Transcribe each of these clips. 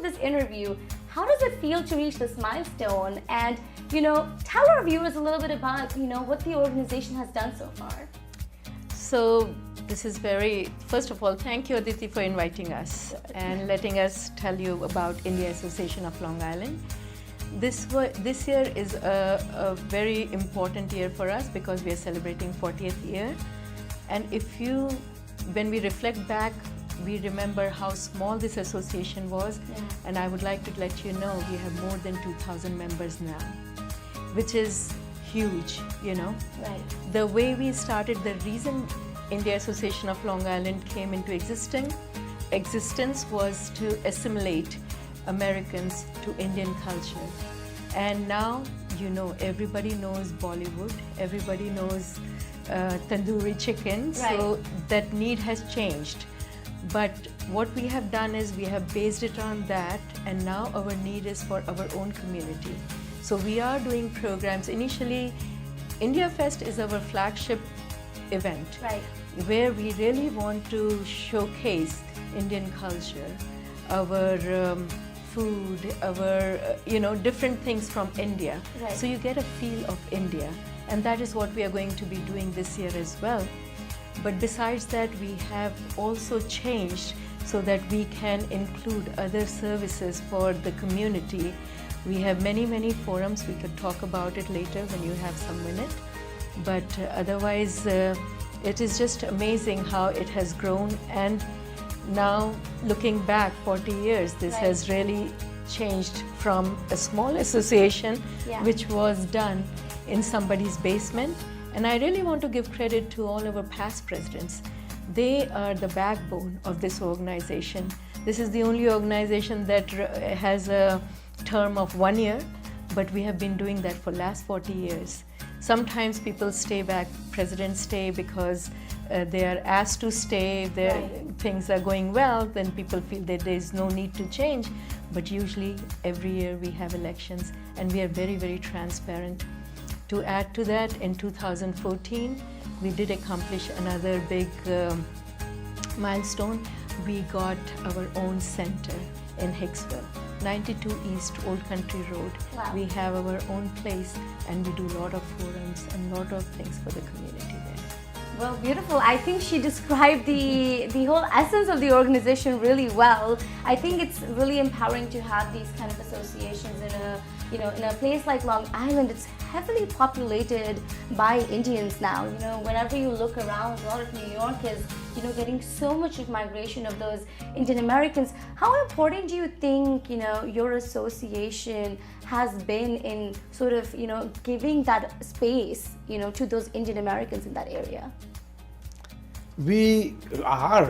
this interview, how does it feel to reach this milestone? And, tell our viewers a little bit about, what the organization has done so far. So this is first of all, thank you, Aditi, for inviting us and letting us tell you about India Association of Long Island. This year is a very important year for us because we are celebrating 40th year. And when we reflect back, we remember how small this association was. Yeah. And I would like to let you know we have more than 2,000 members now, which is huge, Right. The way we started, the reason India Association of Long Island came into existence was to assimilate Americans to Indian culture. And now, everybody knows Bollywood, everybody knows tandoori chicken, Right. so that need has changed. But what we have done is we have based it on that, and now our need is for our own community. So we are doing programs. Initially, India Fest is our flagship event, Right. where we really want to showcase Indian culture, our food, our different things from India. Right. So you get a feel of India, and that is what we are going to be doing this year as well. But besides that, we have also changed so that we can include other services for the community. We have many forums. We could talk about it later when you have some minute. But otherwise, it is just amazing how it has grown. And now, looking back 40 years, this Right. has really changed from a small association, Yeah. which was done in somebody's basement. And I really want to give credit to all our past presidents. They are the backbone of this organization. This is the only organization that has a term of 1 year, but we have been doing that for last 40 years. Sometimes people stay back, presidents stay because they are asked to stay, Right. things are going well, then people feel that there is no need to change. But usually every year we have elections, and we are very transparent. To add to that, in 2014, we did accomplish another big milestone. We got our own center in Hicksville, 92 East Old Country Road. Wow. We have our own place, and we do a lot of forums and a lot of things for the community there. Well, beautiful. I think she described the whole essence of the organization really well. I think it's really empowering to have these kind of associations in a place like Long Island. It's heavily populated by Indians now. Whenever you look around, a lot of New York is getting so much of migration of those Indian Americans. How important do you think your association has been in sort of giving that space to those Indian Americans in that area? We are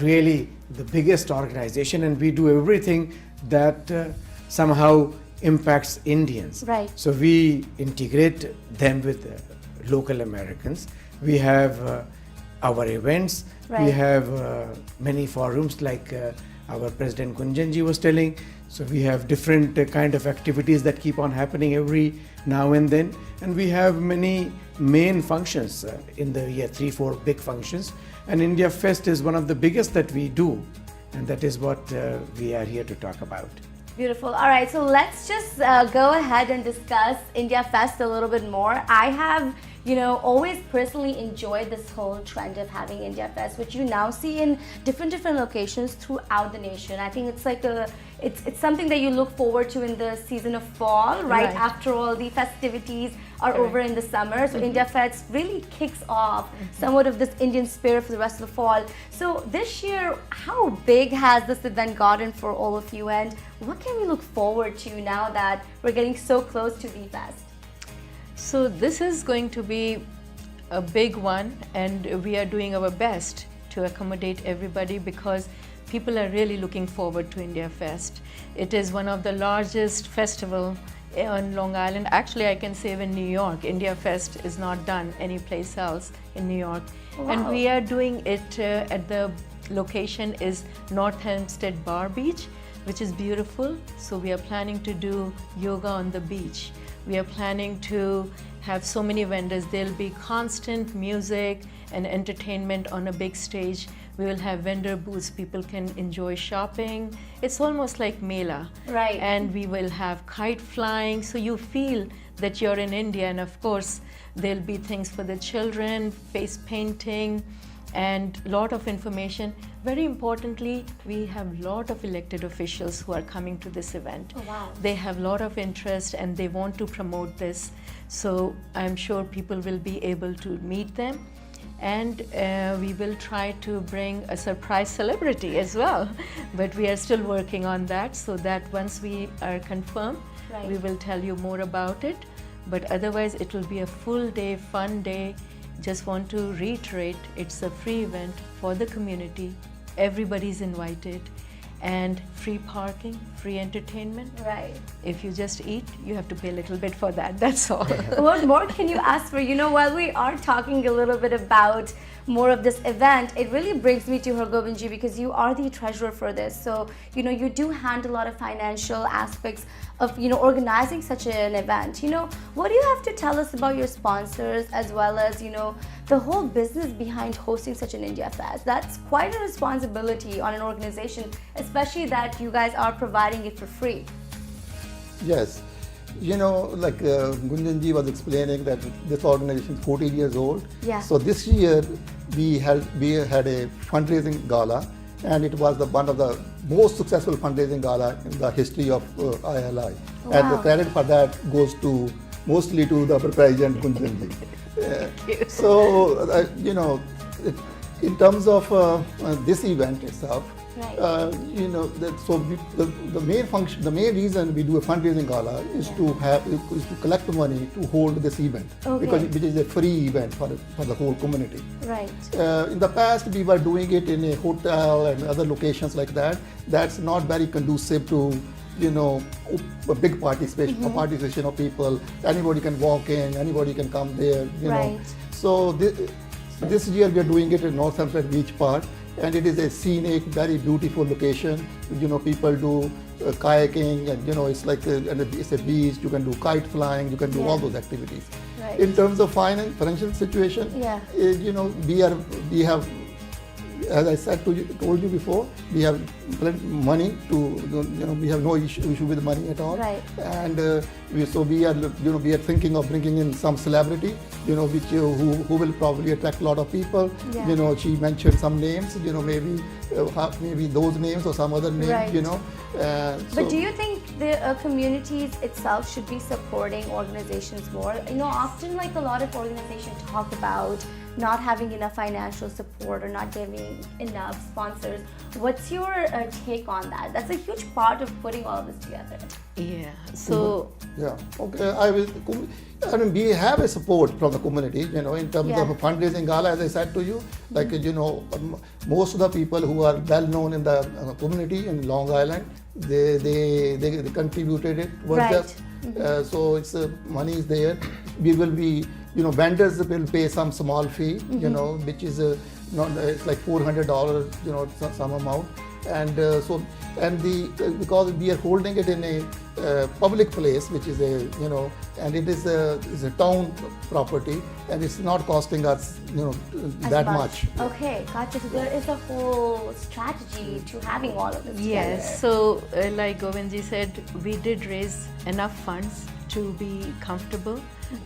really the biggest organization, and we do everything that somehow impacts Indians. Right. So we integrate them with local Americans. We have our events. Right. We have many forums like our President Gunjanji was telling. So we have different kind of activities that keep on happening every now and then. And we have many main functions in the year, 3-4 big functions. And India Fest is one of the biggest that we do. And that is what we are here to talk about. Beautiful. All right, so let's just go ahead and discuss India Fest a little bit more. I have, always personally enjoyed this whole trend of having India Fest, which you now see in different locations throughout the nation. I think it's like it's something that you look forward to in the season of fall, right? Right. After all the festivities are Correct. over in the summer. So India Fest really kicks off somewhat of this Indian spirit for the rest of the fall. So this year, how big has this event gotten for all of you, and what can we look forward to now that we're getting so close to the fest? So this is going to be a big one, and we are doing our best to accommodate everybody because people are really looking forward to India Fest. It is one of the largest festival on Long Island. Actually, I can say in New York, India Fest is not done anyplace else in New York. Wow. And we are doing it at the location is North Hempstead Bar Beach, which is beautiful. So we are planning to do yoga on the beach. We are planning to have so many vendors. There'll be constant music and entertainment on a big stage. We will have vendor booths, people can enjoy shopping. It's almost like Mela. Right. And we will have kite flying, so you feel that you're in India. And of course, there'll be things for the children, face painting, and lot of information. Very importantly, we have lot of elected officials who are coming to this event. Oh, wow. They have a lot of interest and they want to promote this. So I'm sure people will be able to meet them. And we will try to bring a surprise celebrity as well. But we are still working on that, so that once we are confirmed, Right. we will tell you more about it. But otherwise, it will be a full day, fun day. Just want to reiterate, it's a free event for the community. Everybody's invited. And free parking, free entertainment. Right. If you just eat, you have to pay a little bit for that, that's all. What more can you ask for? You know, while we are talking a little bit about more of this event, it really brings me to her, Govindji, because you are the treasurer for this. So, you know, you do handle a lot of financial aspects of, you know, organizing such an event. You know, what do you have to tell us about your sponsors, as well as, you know, the whole business behind hosting such an India Fest? That's quite a responsibility on an organization, especially that you guys are providing it for free. Yes. You know, like Gunjanji was explaining that this organization is 14 years old. Yeah. So this year we had a fundraising gala, and it was one of the most successful fundraising gala in the history of IALI. Wow. And the credit for that goes to mostly to the president Gunjanji. So you know, in terms of this event itself, Right. you know, the main function, the main reason we do a fundraising gala is to collect the money to hold this event, Okay. because it is a free event for the whole community. Right. In the past, we were doing it in a hotel and other locations like that. That's not very conducive to, you know, a big participation of people. Anybody can walk in, anybody can come there, you know. Right. So this year we are doing it in Northampton Beach Park, and it is a scenic, very beautiful location. You know, people do kayaking, and you know, it's like it's a beach. You can do kite flying, you can do all those activities. Right. In terms of financial situation, Yeah. you know, we have, as I said told you before, we have money to, you know, we have no issue with money at all. Right. And we are thinking of bringing in some celebrity, you know, who will probably attract a lot of people. Yeah. You know, she mentioned some names, you know, maybe those names or some other name, Right. you know. But do you think the communities itself should be supporting organizations more? You know, often like a lot of organizations talk about not having enough financial support or not giving enough sponsors. What's your take on that? That's a huge part of putting all of this together. Yeah, so Yeah, okay. I mean, we have a support from the community, you know, in terms of a fundraising gala, as I said to you. Like, you know, most of the people who are well known in the community in Long Island, they contributed it. Right. So it's money is there. We will be, you know, vendors will pay some small fee, you know, which is not, it's like $400, you know, some amount. And because we are holding it in a public place, which is a, you know, and it is a town property, and it's not costing us, you know, that much. Okay, gotcha. So there is a whole strategy to having all of this yes, so like Govindji said, we did raise enough funds to be comfortable,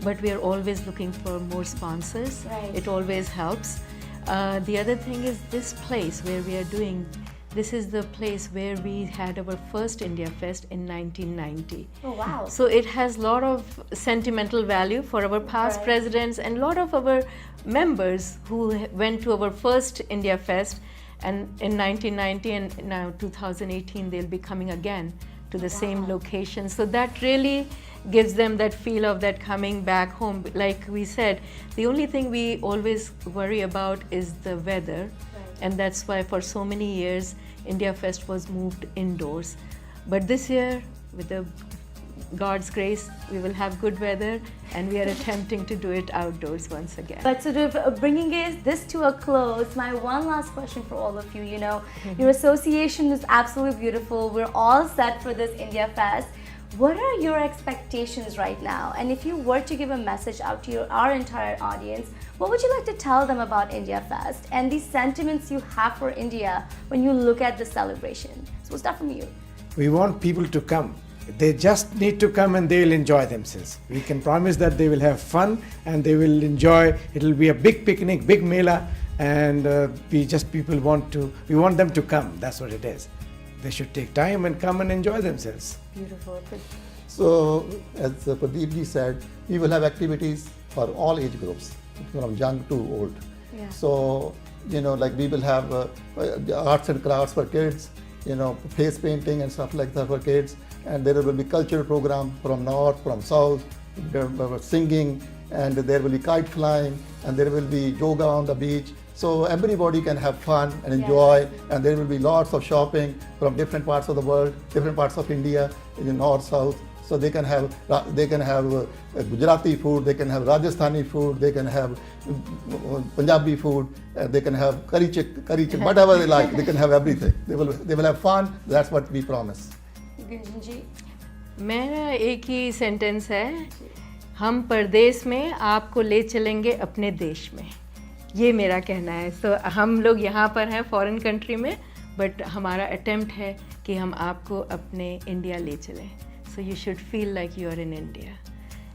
but we are always looking for more sponsors. Right. It always helps. The other thing is this place where we are doing, this is the place where we had our first India Fest in 1990. Oh, wow. So it has a lot of sentimental value for our past Right. presidents and a lot of our members who went to our first India Fest, and in 1990 and now 2018 they'll be coming again to the same location. So that really gives them that feel of that coming back home. Like we said, the only thing we always worry about is the weather. And that's why for so many years India Fest was moved indoors. But this year, with the God's grace, we will have good weather, and we are attempting to do it outdoors once again. But sort of bringing this to a close, my one last question for all of you, you know, your association is absolutely beautiful. We're all set for this India Fest. What are your expectations right now? And if you were to give a message out to our entire audience, what would you like to tell them about India Fest and the sentiments you have for India when you look at the celebration? So we'll start from you. We want people to come. They just need to come and they will enjoy themselves. We can promise that they will have fun and they will enjoy. It will be a big picnic, big mela, and we want them to come. That's what it is. They should take time and come and enjoy themselves. Beautiful. So, as Pradeep ji said, we will have activities for all age groups, from young to old. Yeah. So, like we will have arts and crafts for kids, face painting and stuff like that for kids. And there will be cultural program from north, from south, singing, and there will be kite flying, and there will be yoga on the beach. So everybody can have fun and enjoy, and there will be lots of shopping from different parts of the world, different parts of India, north, south. So they can have Gujarati food, they can have Rajasthani food, they can have Punjabi food, they can have curry chicken, whatever they like. They can have everything. They will have fun. That's what we promise. Gunjan जी, मेरा एक ही sentence है, हम परदेश में आपको ले चलेंगे अपने देश में, ये मेरा कहना है. सो हम लोग यहाँ पर हैं फॉरेन कंट्री में, बट हमारा अटेम्प्ट है कि हम आपको अपने इंडिया ले चलें. So you should feel like you are in India,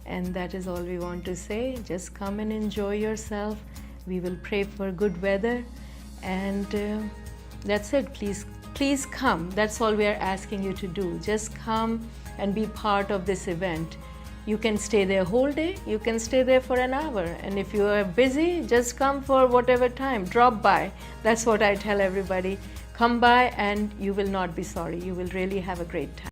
and that is all we want to say. Just come and enjoy yourself. We will pray for good weather, and that's it. Please come. That's all we are asking you to do. Just come and be part of this event. You can stay there whole day, you can stay there for an hour, and if you are busy, just come for whatever time. Drop by. That's what I tell everybody. Come by and you will not be sorry. You will really have a great time.